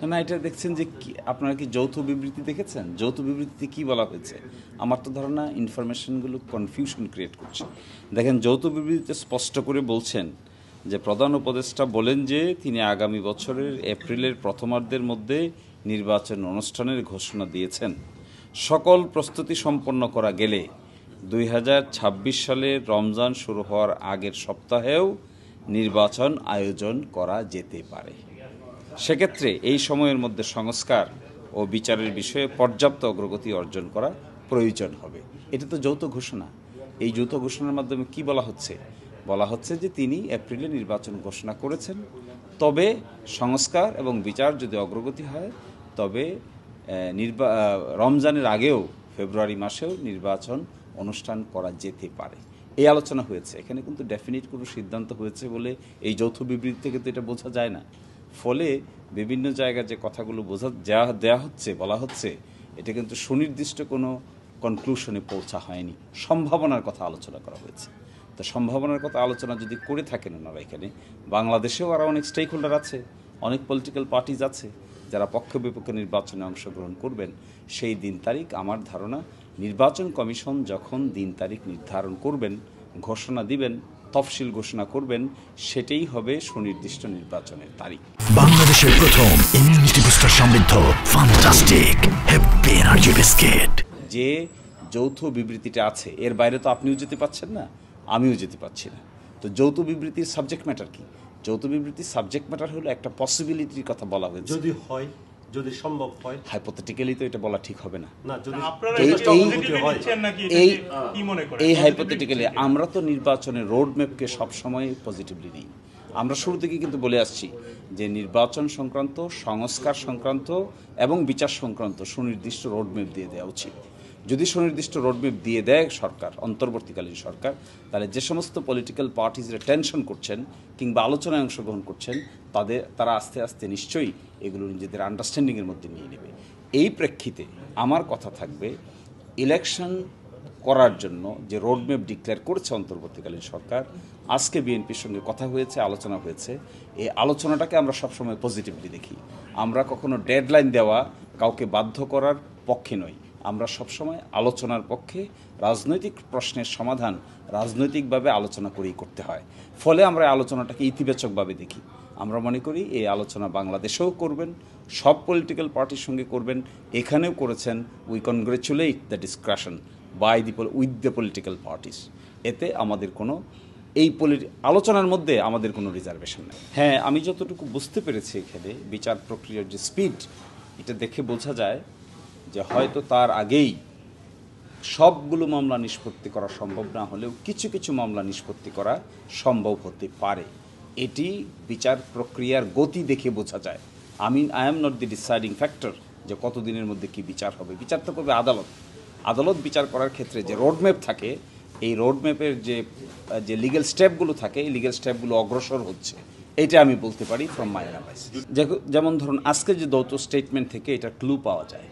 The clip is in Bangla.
না, এটা দেখছেন যে আপনারা কি যৌথ বিবৃতি দেখেছেন? যৌথ বিবৃতিতে কি বলা হয়েছে? আমার তো ধারণা ইনফরমেশনগুলো কনফিউশন ক্রিয়েট করছে। দেখেন, যৌথ বিবৃতিতে স্পষ্ট করে বলছেন যে প্রধান উপদেষ্টা বলেন যে তিনি আগামী বছরের এপ্রিলের প্রথমার্ধের মধ্যে নির্বাচন অনুষ্ঠানের ঘোষণা দিয়েছেন। সকল প্রস্তুতি সম্পন্ন করা গেলে 2026 সালের রমজান শুরু হওয়ার আগের সপ্তাহেও নির্বাচন আয়োজন করা যেতে পারে। সেক্ষেত্রে এই সময়ের মধ্যে সংস্কার ও বিচারের বিষয়ে পর্যাপ্ত অগ্রগতি অর্জন করা প্রয়োজন হবে। এটা তো যৌথ ঘোষণা। এই যৌথ ঘোষণার মাধ্যমে কি বলা হচ্ছে? বলা হচ্ছে যে তিনি এপ্রিলে নির্বাচন ঘোষণা করেছেন, তবে সংস্কার এবং বিচার যদি অগ্রগতি হয় তবে রমজানের আগেও ফেব্রুয়ারি মাসেও নির্বাচন অনুষ্ঠান করা যেতে পারে। এই আলোচনা হয়েছে। এখানে কিন্তু ডেফিনিট কোনো সিদ্ধান্ত হয়েছে বলে এই যৌথ বিবৃতি থেকে তো এটা বোঝা যায় না। ফলে বিভিন্ন জায়গায় যে কথাগুলো দেওয়া হচ্ছে, বলা হচ্ছে, এটা কিন্তু সুনির্দিষ্ট কোনো কনক্লুশনে পৌঁছা হয়নি। সম্ভাবনার কথা আলোচনা করা হয়েছে। তো সম্ভাবনার কথা আলোচনা যদি করে থাকেন ওনারা, এখানে বাংলাদেশেও আরও অনেক স্টেক হোল্ডার আছে, অনেক পলিটিক্যাল পার্টিজ আছে যারা পক্ষ বিপক্ষে নির্বাচনে অংশগ্রহণ করবেন। সেই দিন তারিখ, আমার ধারণা নির্বাচন কমিশন যখন দিন তারিখ নির্ধারণ করবেন, ঘোষণা দিবেন, তফসিল ঘোষণা করবেন, সেটাই হবে সুনির্দিষ্ট নির্বাচনের তারিখ। বাংলাদেশের প্রথম ইমিউনিটি বুস্টার সমৃদ্ধ ফ্যান্টাস্টিক হ্যাপি এনার্জি বিস্কিট। যে যৌথ বিবৃতিটা আছে এর বাইরে তো আপনিও যেতে পারছেন না, আমিও যেতে পারছি না। তো যৌথ বিবৃতির সাবজেক্ট ম্যাটার কি? যৌথ বিবৃতির সাবজেক্ট ম্যাটার হলো একটা পসিবিলিটির কথা বলা হয়েছে। যদি হয়, যদি সম্ভব হয়, হাইপোথেটিক্যালি তো এটা বলা ঠিক হবে না। এই হাইপোথেটিক্যালি আমরা তো নির্বাচনের রোড ম্যাপকে সবসময় পজিটিভলি নিই। আমরা শুরু থেকে কিন্তু বলে আসছি যে নির্বাচন সংক্রান্ত, সংস্কার সংক্রান্ত এবং বিচার সংক্রান্ত সুনির্দিষ্ট রোডম্যাপ দিয়ে দেওয়া উচিত। যদি সুনির্দিষ্ট রোডম্যাপ দিয়ে দেয় সরকার, অন্তর্বর্তীকালীন সরকার, তাহলে যে সমস্ত পলিটিক্যাল পার্টিজরা টেনশন করছেন কিংবা আলোচনায় অংশগ্রহণ করছেন তারা আস্তে আস্তে নিশ্চয়ই এগুলো নিজেদের আন্ডারস্ট্যান্ডিংয়ের মধ্যে নিয়ে নেবে। এই প্রেক্ষিতে আমার কথা থাকবে, ইলেকশন করার জন্য যে রোডম্যাপ ডিক্লেয়ার করেছে অন্তর্বর্তীকালীন সরকার, আজকে বিএনপির সঙ্গে কথা হয়েছে, আলোচনা হয়েছে, এই আলোচনাটাকে আমরা সবসময় পজিটিভলি দেখি। আমরা কখনো ডেডলাইন দেওয়া, কাউকে বাধ্য করার পক্ষে নই। আমরা সবসময় আলোচনার পক্ষে। রাজনৈতিক প্রশ্নের সমাধান রাজনৈতিকভাবে আলোচনা করেই করতে হয়। ফলে আমরা এই আলোচনাটাকে ইতিবাচকভাবে দেখি। আমরা মনে করি এই আলোচনা বাংলাদেশেও করবেন, সব পলিটিক্যাল পার্টির সঙ্গে করবেন, এখানেও করেছেন। We congratulate the discussion with the political parties. এতে আমাদের কোনো আলোচনার মধ্যে আমাদের কোনো রিজার্ভেশন নেই। হ্যাঁ, আমি যতটুকু বুঝতে পেরেছি এখানে বিচার প্রক্রিয়ার যে স্পিড, এটা দেখে বোঝা যায় যে হয়তো তার আগেই সবগুলো মামলা নিষ্পত্তি করা সম্ভব না হলেও কিছু কিছু মামলা নিষ্পত্তি করা সম্ভব হতে পারে। এটি বিচার প্রক্রিয়ার গতি দেখে বোঝা যায়। I am not the deciding factor যে কতদিনের মধ্যে কি বিচার হবে। বিচার তো করবে আদালত। আদালত বিচার করার ক্ষেত্রে যে রোডম্যাপ থাকে, এই রোডম্যাপের যে লিগ্যাল স্টেপগুলো থাকে, এই লিগ্যাল স্টেপগুলো অগ্রসর হচ্ছে, এটা আমি বলতে পারি ফ্রম মাই অ্যানালাইসিস। যেমন ধরুন, আজকে যে যৌথ স্টেটমেন্ট থেকে এটা ক্লু পাওয়া যায়